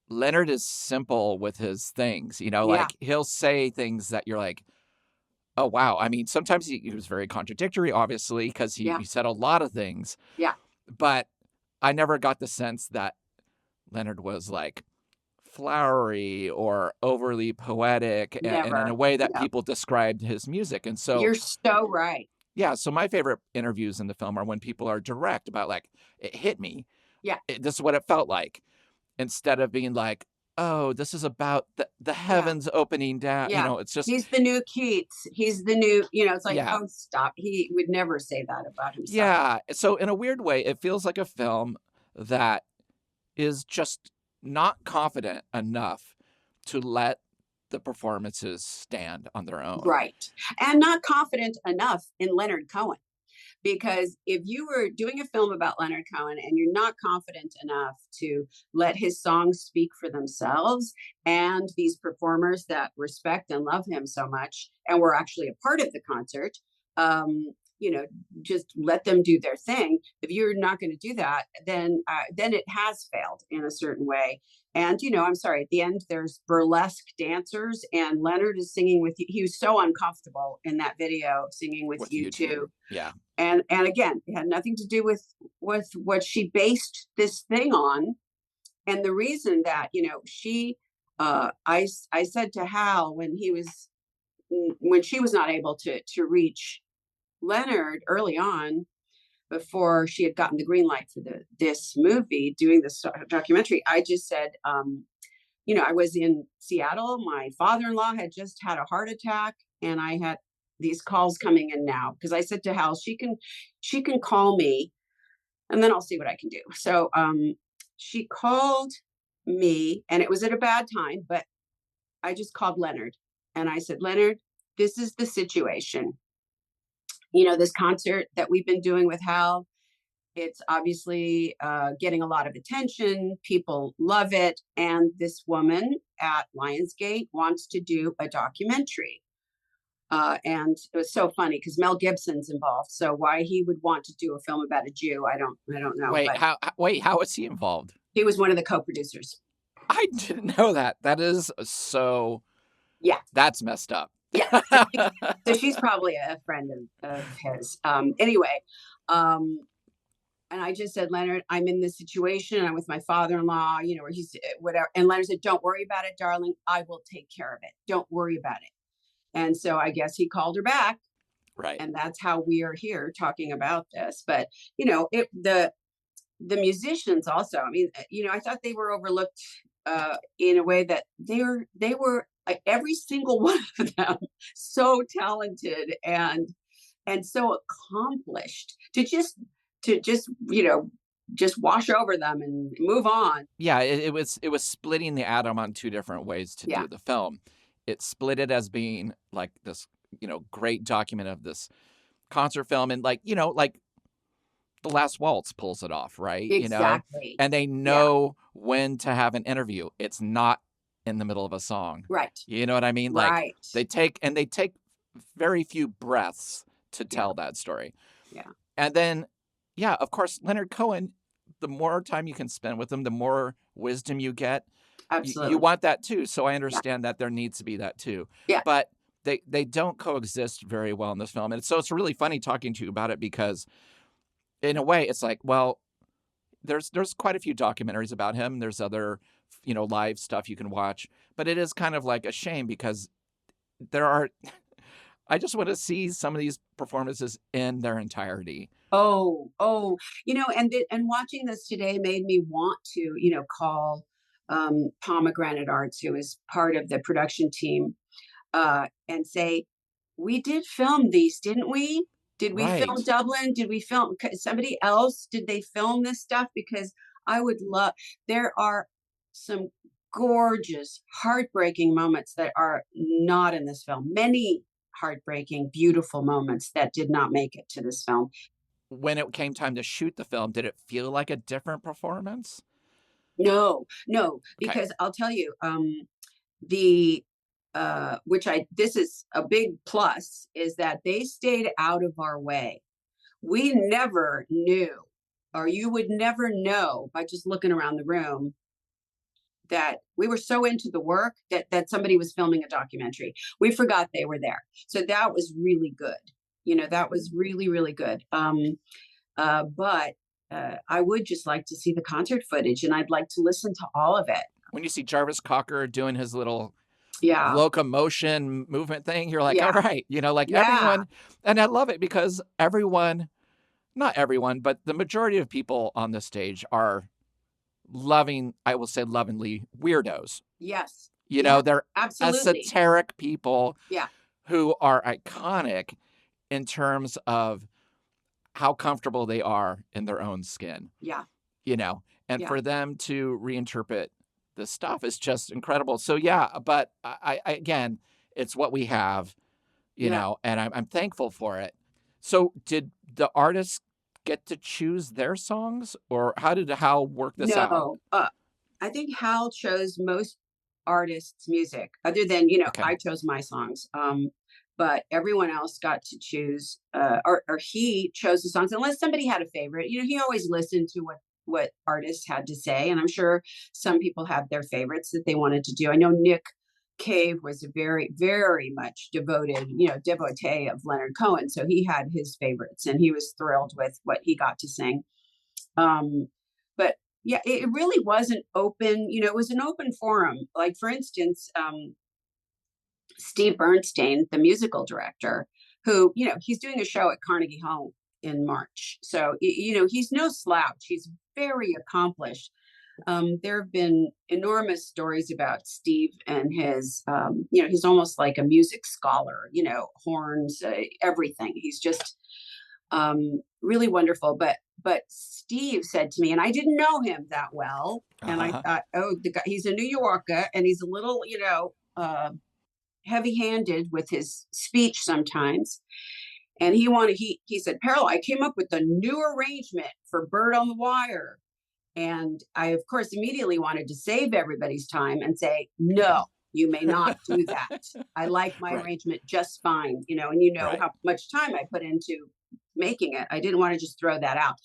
Leonard is simple with his things, yeah, like he'll say things that you're like, oh, wow. I mean, sometimes he was very contradictory, obviously, because yeah, he said a lot of things, yeah. but I never got the sense that Leonard was like flowery or overly poetic and in a Never. way that No, people described his music. And so, you're so right. yeah, so my favorite interviews in the film are when people are direct about like, it hit me. Yeah, This is what it felt like, instead of being like, oh, this is about the yeah, heavens opening down. yeah. It's just, He's the new Keats. He's the new, it's like, yeah. oh, stop. He would never say that about himself. Yeah. So in a weird way, it feels like a film that is just not confident enough to let the performances stand on their own. Right. And not confident enough in Leonard Cohen. Because if you were doing a film about Leonard Cohen and you're not confident enough to let his songs speak for themselves, and these performers that respect and love him so much and were actually a part of the concert, um, you know, just let them do their thing. If you're not going to do that, then it has failed in a certain way. And I'm sorry. At the end, there's burlesque dancers, and Leonard is singing with you. He was so uncomfortable in that video singing with With you you two. too. Yeah. And again, it had nothing to do with what she based this thing on. And the reason that she I said to Hal when she was not able to reach Leonard early on, before she had gotten the green light for this movie, doing this documentary, I just said, I was in Seattle. My father-in-law had just had a heart attack, and I had these calls coming in now, because I said to Hal, she can call me, and then I'll see what I can do. So she called me, and it was at a bad time, but I just called Leonard, and I said, Leonard, this is the situation. This concert that we've been doing with Hal, it's obviously getting a lot of attention. People love it. And this woman at Lionsgate wants to do a documentary. And it was so funny because Mel Gibson's involved. So why he would want to do a film about a Jew, I don't know. Wait, But how is he involved? he was one of the co-producers. I didn't know that. That is so, Yeah. that's messed up. Yeah. So she's probably a friend of his. Anyway, and I just said, Leonard, I'm in this situation. I'm with my father-in-law, where he's whatever. And Leonard said, don't worry about it, darling. I will take care of it. Don't worry about it. And so I guess he called her back. Right. And that's how we are here talking about this. But, the musicians also, I mean, I thought they were overlooked in a way that they were every single one of them so talented and so accomplished to just wash over them and move on. Yeah, it was splitting the atom on two different ways to Yeah, do the film. It split it as being like this, great document of this concert film, and like The Last Waltz pulls it off, right? exactly. And they Yeah, know when to have an interview. It's not in the middle of a song. right, You know what I mean? Like right. they take very few breaths to Yeah, tell that story. yeah, And then, yeah, of course, Leonard Cohen, the more time you can spend with him, the more wisdom you get. You Absolutely. want that too. So I Yeah. understand that there needs to be that too. Yeah. But they don't coexist very well in this film. And so it's really funny talking to you about it because in a way it's like, well, there's quite a few documentaries about him. There's other, live stuff you can watch, but it is kind of like a shame because there are I just want to see some of these performances in their entirety. And watching this today made me want to, call Pomegranate Arts, who is part of the production team, and say, we did film these, didn't we? Did we film Right. Dublin? Did we film somebody else? Did they film this stuff? Because I would love, there are some gorgeous, heartbreaking moments that are not in this film. Many heartbreaking, beautiful moments that did not make it to this film. When it came time to shoot the film, did it feel like a different performance? No, no, Okay. because I'll tell you, the this is a big plus, is that they stayed out of our way. We never knew, or you would never know by just looking around the room, that we were so into the work that somebody was filming a documentary. We forgot they were there. So that was really good. That was really, really good. But I would just like to see the concert footage, and I'd like to listen to all of it. When you see Jarvis Cocker doing his little Yeah, locomotion movement thing, you're like, all yeah, right, like yeah. everyone, and I love it because everyone, not everyone, but the majority of people on the stage are loving, I will say lovingly, weirdos. Yes, yeah, They're absolutely. esoteric people Yeah, who are iconic in terms of how comfortable they are in their own skin, yeah, and yeah, for them to reinterpret this stuff is just incredible. So yeah, but again, it's what we have, yeah. and I'm thankful for it. So did the artists get to choose their songs, or how did Hal work this out? No, I think Hal chose most artists' music, other than, Okay. I chose my songs. But everyone else got to choose, or he chose the songs, unless somebody had a favorite. He always listened to what artists had to say, and I'm sure some people have their favorites that they wanted to do. I know Nick Cave was a very, very much devoted, devotee of Leonard Cohen, so he had his favorites, and he was thrilled with what he got to sing. But yeah, it really was an open, it was an open forum. Like, for instance, Steve Bernstein, the musical director, who, he's doing a show at Carnegie Hall in March. So, he's no slouch. He's very accomplished. There have been enormous stories about Steve and his, he's almost like a music scholar, horns, everything. He's just really wonderful. But Steve said to me, and I didn't know him that well, and I Uh-huh. thought, oh, the guy, he's a New Yorker, and he's a little, heavy-handed with his speech sometimes. And he said, Peril, I came up with a new arrangement for Bird on the Wire. And I, of course, immediately wanted to save everybody's time and say, no, you may not do that. I like my Right. arrangement just fine, and Right. how much time I put into making it. I didn't want to just throw that out.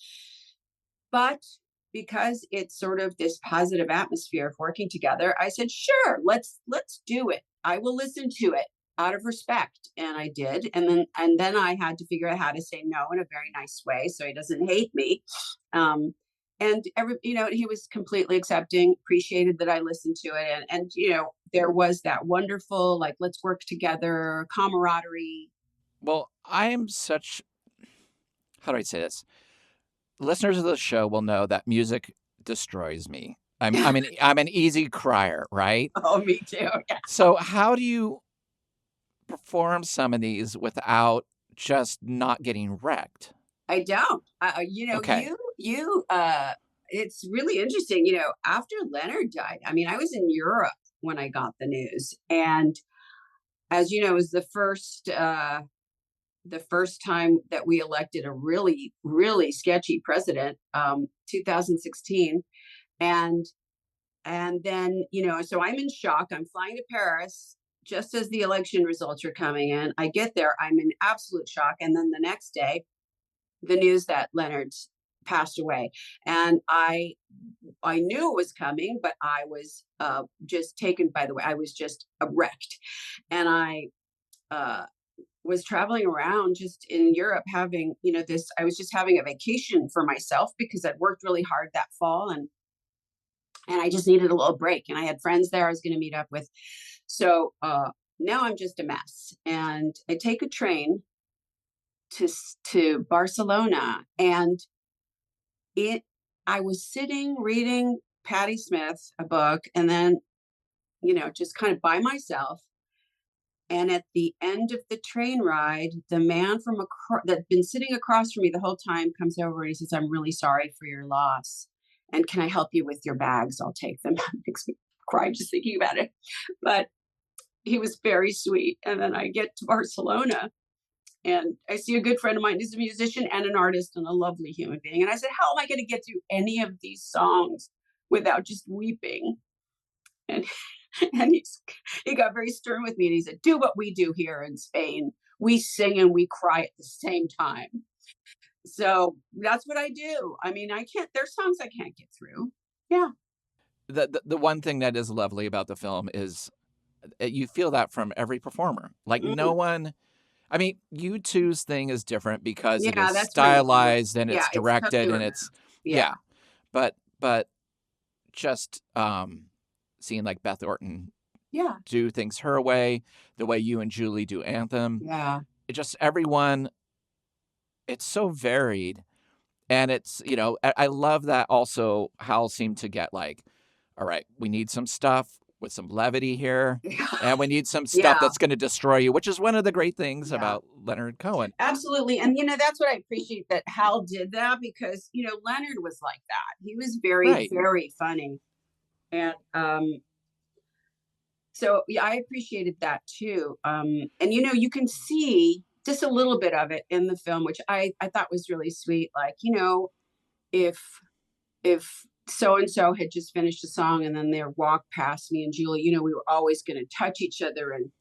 But because it's sort of this positive atmosphere of working together, I said, sure, let's do it. I will listen to it out of respect. And I did. And then I had to figure out how to say no in a very nice way so he doesn't hate me. Um, and he was completely accepting, appreciated that I listened to it. And there was that wonderful, like, let's work together, camaraderie. Well, I am such, how do I say this? Listeners of the show will know that music destroys me. I'm an easy crier, right? Oh, me too. Yeah. So how do you perform some of these without just not getting wrecked? I don't. Okay. It's really interesting. After Leonard died, I mean, I was in Europe when I got the news, and as you know, it was the first time that we elected a really, really sketchy president, 2016, and then so I'm in shock. I'm flying to Paris just as the election results are coming in. I get there, I'm in absolute shock, and then the next day, the news that Leonard's passed away. And I knew it was coming, but I was just taken by the way. I was just wrecked. And I was traveling around just in Europe having, I was just having a vacation for myself because I'd worked really hard that fall, and I just needed a little break. And I had friends there I was going to meet up with. So now I'm just a mess. And I take a train to Barcelona, and I was sitting reading Patti Smith, a book, and then, just kind of by myself. And at the end of the train ride, the man that'd been sitting across from me the whole time comes over and he says, "I'm really sorry for your loss. And can I help you with your bags? I'll take them." It makes me cry just thinking about it. But he was very sweet. And then I get to Barcelona and I see a good friend of mine who's a musician and an artist and a lovely human being. And I said, "How am I going to get through any of these songs without just weeping?" And and he got very stern with me, and he said, "Do what we do here in Spain. We sing and we cry at the same time." So that's what I do. I mean, there's songs I can't get through. Yeah. The one thing that is lovely about the film is you feel that from every performer. Like no one, I mean, U2's thing is different because it is stylized and it's directed and it's, But just seeing like Beth Orton do things her way, the way you and Julie do Anthem. Yeah. It just everyone, it's so varied. And it's, I love that also Hal seemed to get like, all right, we need some stuff with some levity here. And we need some stuff that's going to destroy you, which is one of the great things about Leonard Cohen. Absolutely. And, that's what I appreciate that Hal did that because, Leonard was like that. He was very, very funny. And so, I appreciated that too. And, you can see just a little bit of it in the film, which I thought was really sweet. Like, if so-and-so had just finished a song and then they walked past me and Julie, we were always going to touch each other and,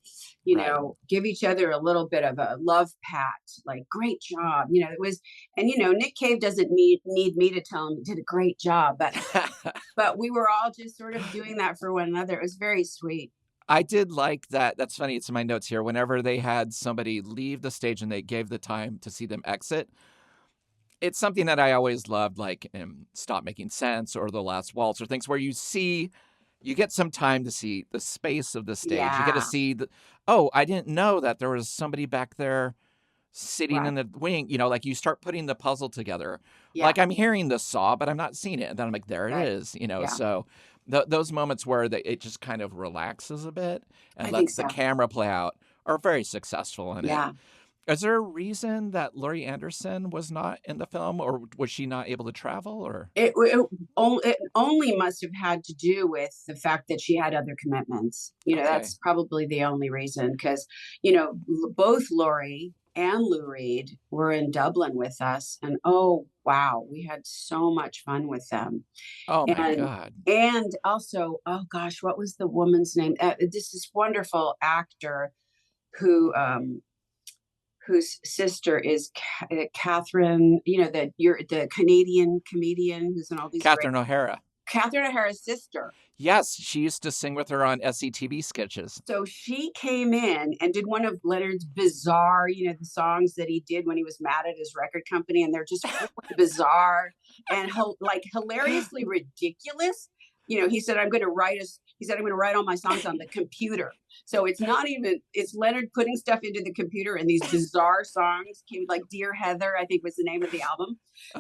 give each other a little bit of a love pat, like, great job. It was, and, Nick Cave doesn't need me to tell him he did a great job, but we were all just sort of doing that for one another. It was very sweet. I did like that. That's funny. It's in my notes here. Whenever they had somebody leave the stage and they gave the time to see them exit, it's something that I always loved, like in Stop Making Sense or The Last Waltz or things where you get some time to see the space of the stage. Yeah. You get to see I didn't know that there was somebody back there sitting in the wing, like you start putting the puzzle together. Yeah. Like I'm hearing the saw, but I'm not seeing it. And then I'm like, there it is, so those moments where it just kind of relaxes a bit and lets the camera play out are very successful in it. Is there a reason that Laurie Anderson was not in the film, or was she not able to travel? Or it only must have had to do with the fact that she had other commitments. That's probably the only reason. Because both Laurie and Lou Reed were in Dublin with us, and oh wow, we had so much fun with them. Oh my God! And also, oh gosh, what was the woman's name? This is wonderful actor whose sister is Catherine, the Canadian comedian who's in all these. Catherine O'Hara. Catherine O'Hara's sister. Yes, she used to sing with her on SCTV sketches. So she came in and did one of Leonard's bizarre, the songs that he did when he was mad at his record company, and they're just really bizarre and hilariously ridiculous. He said, I'm going to write all my songs on the computer. So it's Leonard putting stuff into the computer, and these bizarre songs came, like Dear Heather, I think was the name of the album.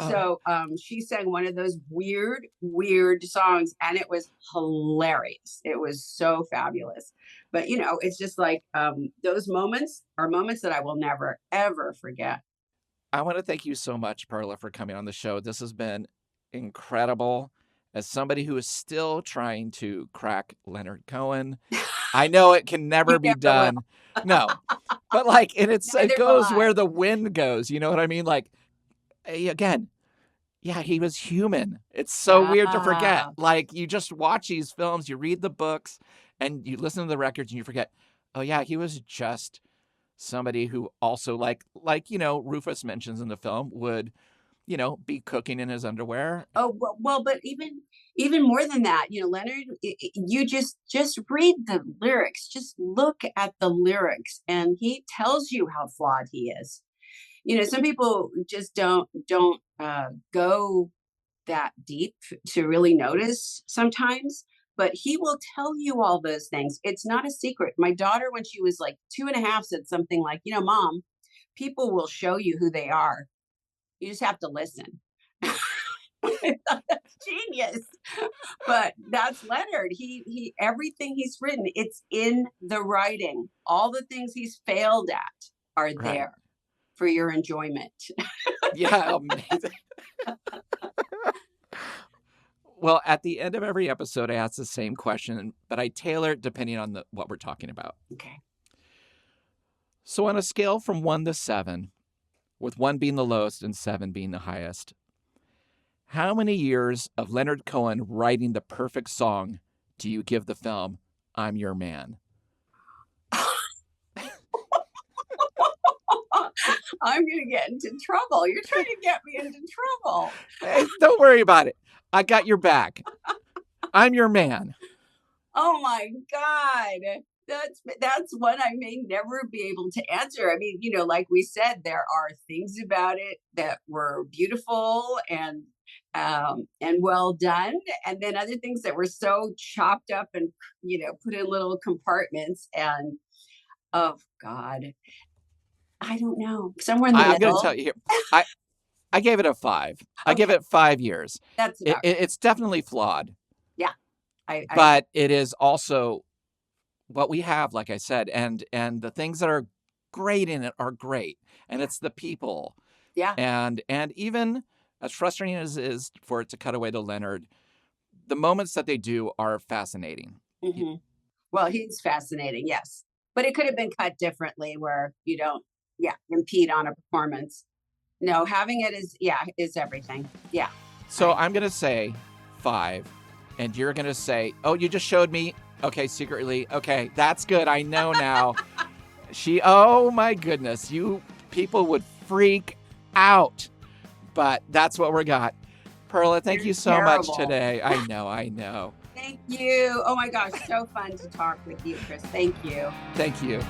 So she sang one of those weird songs, and it was hilarious. It was so fabulous. But, it's just like those moments are moments that I will never, ever forget. I want to thank you so much, Perla, for coming on the show. This has been incredible. As somebody who is still trying to crack Leonard Cohen, I know it can never be done. No, but it goes where the wind goes. You know what I mean? Like, again, he was human. It's so weird to forget. Like, you just watch these films, you read the books, and you listen to the records, and you forget, oh yeah, he was just somebody who also like Rufus mentions in the film would be cooking in his underwear. Oh, well, but even more than that, Leonard, you just read the lyrics, just look at the lyrics, and he tells you how flawed he is. Some people just don't go that deep to really notice sometimes, but he will tell you all those things. It's not a secret. My daughter, when she was like 2.5, said something like, Mom, people will show you who they are. You just have to listen. That's genius. But that's Leonard. He everything he's written, it's in the writing. All the things he's failed at are there for your enjoyment. Yeah, amazing. Well, at the end of every episode, I ask the same question, but I tailor it depending on what we're talking about. Okay. So on a scale from 1 to 7, with 1 being the lowest and 7 being the highest, how many years of Leonard Cohen writing the perfect song do you give the film I'm Your Man? I'm going to get into trouble. You're trying to get me into trouble. Hey, don't worry about it. I got your back. I'm Your Man. Oh my God. That's one I may never be able to answer. I mean, like we said, there are things about it that were beautiful and well done, and then other things that were so chopped up and put in little compartments. And oh God, I don't know. Somewhere in the middle. I'm going to tell you here. I gave it a 5. I give it 5 years. That's it's definitely flawed. Yeah, but it is also what we have, like I said, and the things that are great in it are great, and it's the people. Yeah, and even as frustrating as it is for it to cut away to Leonard, the moments that they do are fascinating. Mm-hmm. Well, he's fascinating, yes, but it could have been cut differently, where you don't, impede on a performance. No, having it is everything. Yeah. So I'm going to say 5, and you're going to say, oh, you just showed me. Okay, secretly. Okay, that's good. I know now. Oh my goodness, you people would freak out. But that's what we got. Perla, thank you so much today. I know. Thank you. Oh my gosh, so fun to talk with you, Chris. Thank you. Thank you.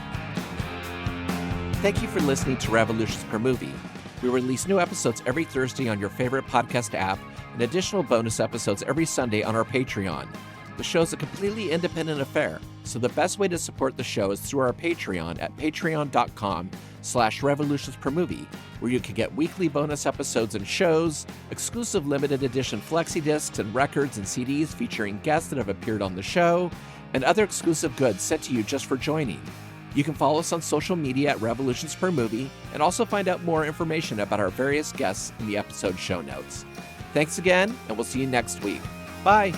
Thank you for listening to Revolutions Per Movie. We release new episodes every Thursday on your favorite podcast app and additional bonus episodes every Sunday on our Patreon. The show is a completely independent affair, so the best way to support the show is through our Patreon at patreon.com/revolutionspermovie, where you can get weekly bonus episodes and shows, exclusive limited edition flexi discs and records and CDs featuring guests that have appeared on the show, and other exclusive goods sent to you just for joining. You can follow us on social media at Revolutions Per Movie and also find out more information about our various guests in the episode show notes. Thanks again, and we'll see you next week. Bye!